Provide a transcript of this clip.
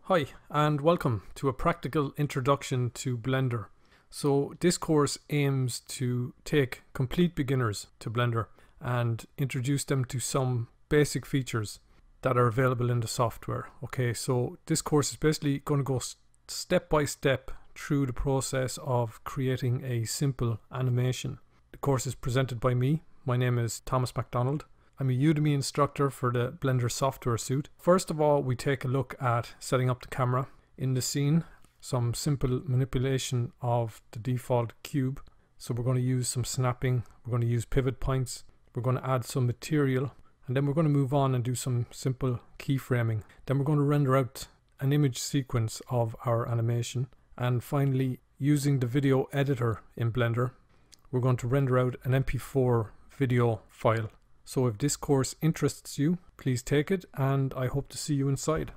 Hi and welcome to a practical introduction to Blender. So this course aims to take complete beginners to Blender and introduce them to some basic features that are available in the software. Okay, so this course is basically going to go step by step through the process of creating a simple animation. The course is presented by me. My name is Thomas MacDonald. I'm a Udemy instructor for the Blender software suite. First of all, we take a look at setting up the camera in the scene, some simple manipulation of the default cube. So we're going to use some snapping, we're going to use pivot points, we're going to add some material, and then we're going to move on and do some simple keyframing. Then we're going to render out an image sequence of our animation. And finally, using the video editor in Blender, we're going to render out an MP4 video file. So if this course interests you, please take it, and I hope to see you inside.